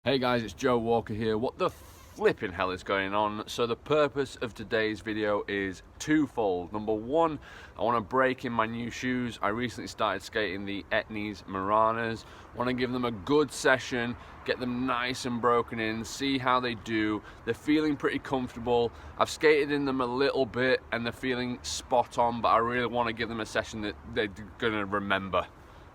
Hey guys, it's Joe Walker here. What the flipping hell is going on? So the purpose of today's video is twofold. Number one, I want to break in my new shoes. I recently started skating the Etnies Maranas. I want to give them a good session, get them nice and broken in, see how they do. They're feeling pretty comfortable. I've skated in them a little bit and they're feeling spot on, but I really want to give them a session that they're going to remember.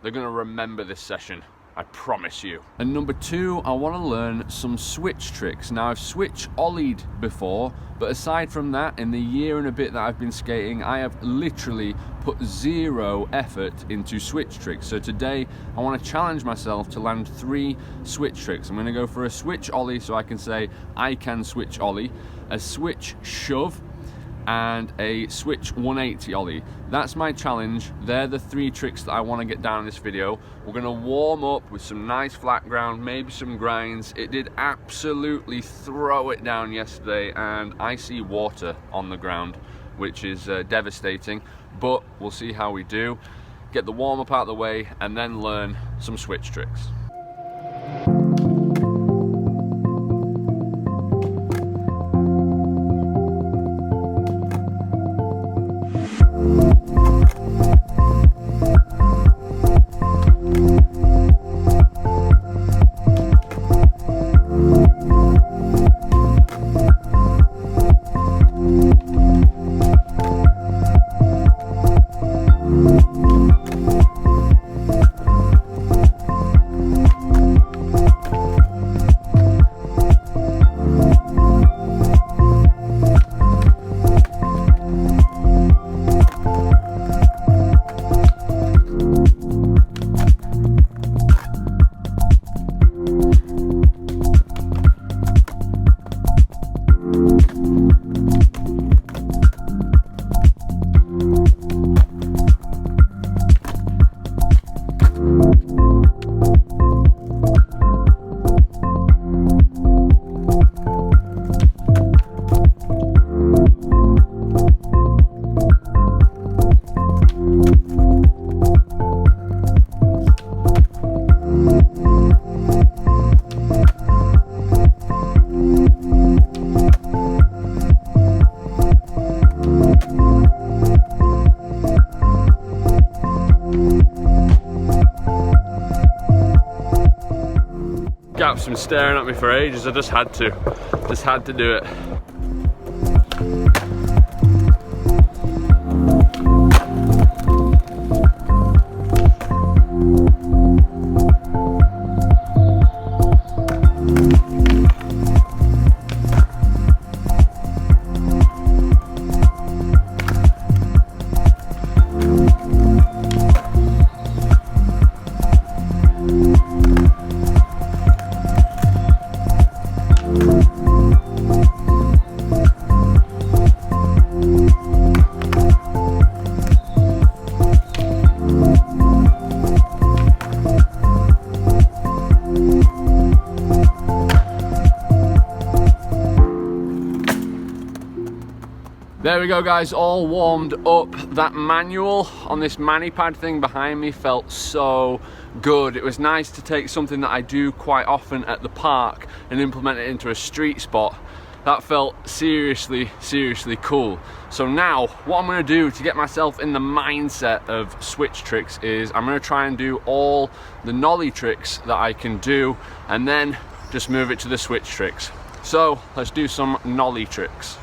They're going to remember this session. I promise you. And number two, I want to learn some switch tricks. Now I've switch ollied before, but aside from that, in the year and a bit that I've been skating, I have literally put zero effort into switch tricks. So today, I want to challenge myself to land 3 switch tricks. I'm going to go for a switch ollie so I can say I can switch ollie, a switch shove, and a switch 180 ollie. That's my challenge. They're the 3 tricks that I want to get down in this video. We're going to warm up with some nice flat ground, maybe some grinds. It did absolutely throw it down yesterday and I see water on the ground, which is devastating, but we'll see how we do. Get the warm up out of the way and then learn some switch tricks. Gap's been staring at me for ages. I just had to do it. There we go guys, all warmed up. That manual on this mani pad thing behind me felt so good. It was nice to take something that I do quite often at the park and implement it into a street spot. That felt seriously cool. So now what I'm going to do to get myself in the mindset of switch tricks is I'm going to try and do all the nollie tricks that I can do and then just move it to the switch tricks. So let's do some nollie tricks.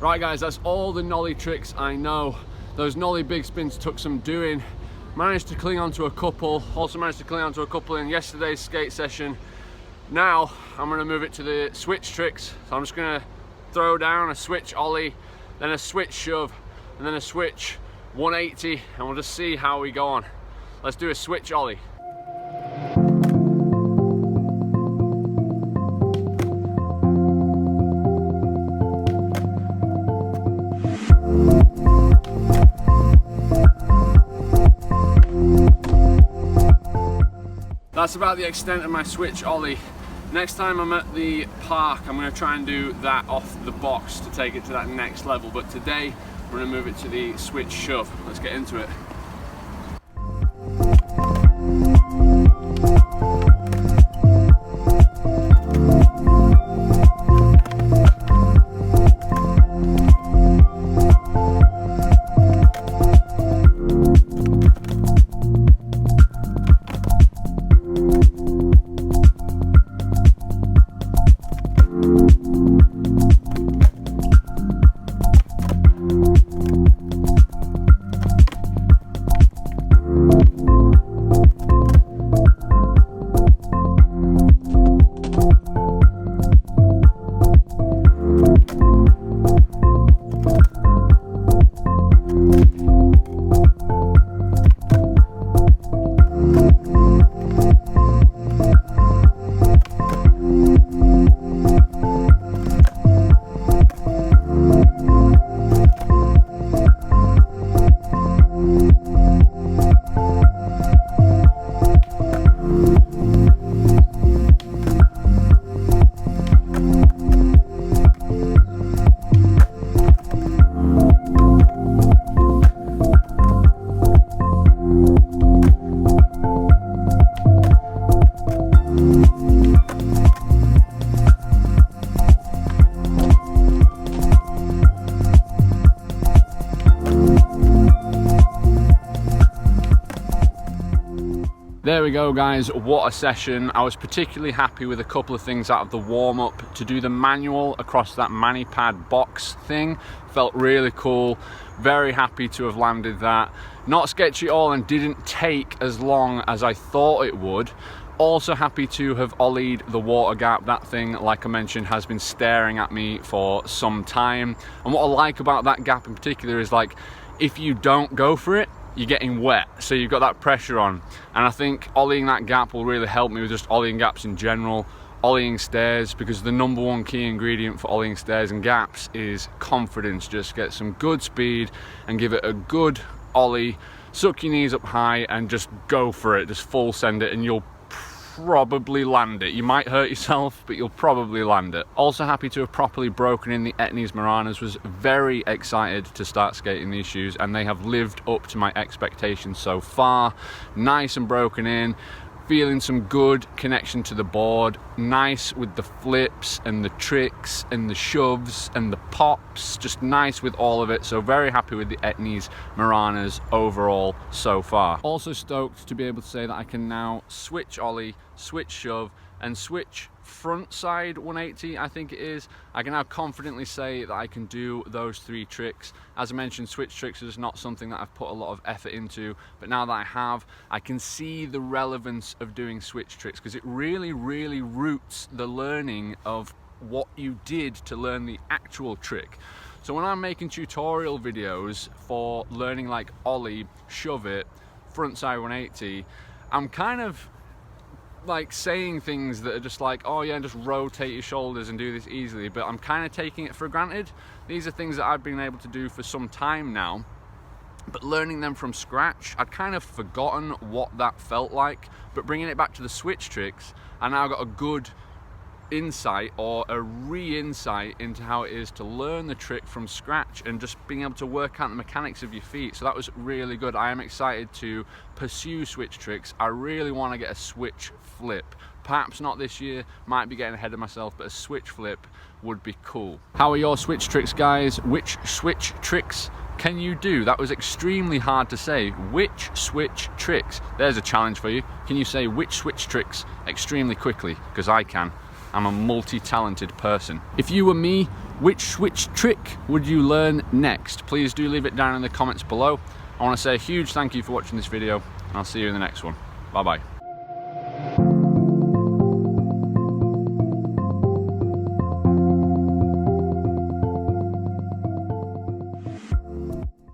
Right guys, that's all the nollie tricks I know. Those nollie big spins took some doing. Managed to cling onto a couple, also managed to cling onto a couple in yesterday's skate session. Now I'm going to move it to the switch tricks. So I'm just going to throw down a switch ollie, then a switch shove, and then a switch 180, and we'll just see how we go on. Let's do a switch ollie. That's about the extent of my switch ollie. Next time I'm at the park, I'm going to try and do that off the box to take it to that next level. But today, we're going to move it to the switch shove. Let's get into it. There we go guys, what a session. I was particularly happy with a couple of things out of the warm-up. To do the manual across that mani pad box thing felt really cool. Very happy to have landed that. Not sketchy at all and didn't take as long as I thought it would. Also happy to have ollied the water gap. That thing, like I mentioned, has been staring at me for some time. And what I like about that gap in particular is, like, if you don't go for it, you're getting wet, so you've got that pressure on. And I think ollieing that gap will really help me with just ollieing gaps in general, ollieing stairs, because the number one key ingredient for ollieing stairs and gaps is confidence. Just get some good speed and give it a good ollie, suck your knees up high and just go for it, just full send it, and you'll probably land it. You might hurt yourself, but you'll probably land it. Also happy to have properly broken in the Etnies Maranas. Was very excited to start skating these shoes, and they have lived up to my expectations so far. Nice and broken in, feeling some good connection to the board, nice with the flips and the tricks and the shoves and the pops, just nice with all of it. So very happy with the Etnies Maranas overall so far. Also stoked to be able to say that I can now switch ollie, switch shove and switch front side 180, I think it is. I can now confidently say that I can do those three tricks. As I mentioned, switch tricks is not something that I've put a lot of effort into, but now that I have, I can see the relevance of doing switch tricks, because it really roots the learning of what you did to learn the actual trick. So when I'm making tutorial videos for learning like ollie, shove it, front side 180, I'm kind of like saying things that are just like, oh yeah, just rotate your shoulders and do this easily, but I'm kind of taking it for granted. These are things that I've been able to do for some time now, but learning them from scratch, I'd kind of forgotten what that felt like. But bringing it back to the switch tricks, I now got a good insight, or a re-insight into how it is to learn the trick from scratch and just being able to work out the mechanics of your feet. So that was really good. I am excited to pursue switch tricks. I really want to get a switch flip. Perhaps not this year, might be getting ahead of myself, but a switch flip would be cool. How are your switch tricks, guys? Which switch tricks can you do? That was extremely hard to say. Which switch tricks? There's a challenge for you. Can you say which switch tricks extremely quickly? Because I can. I'm a multi-talented person. If you were me, which switch trick would you learn next? Please do leave it down in the comments below. I want to say a huge thank you for watching this video, and I'll see you in the next one. Bye bye.